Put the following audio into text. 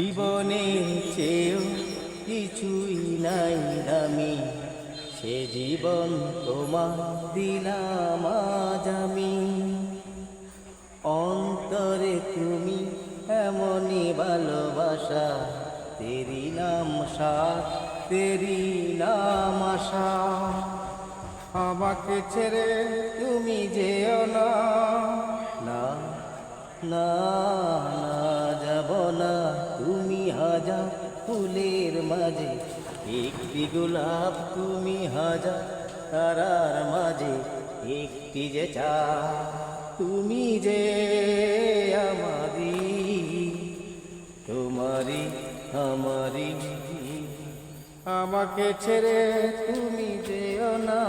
জীবনে চেয়েও কিছুই নাই দামি, সে জীবন তোমার দিলাম আজ আমি। অন্তরে তুমি এমনই ভালোবাসা, তেরি নাম সাথ তেরি নাম আশা। আমাকে ছেড়ে তুমি যেও না, না না না যাব না। তুমি হাজার ফুলের মাঝে একটি গোলাপ, তুমি হাজার তারার মাঝে একটি যে চাঁদ। তুমি যে আমারি, তোমারি আমারি। আমাকে ছেড়ে তুমি যেও না।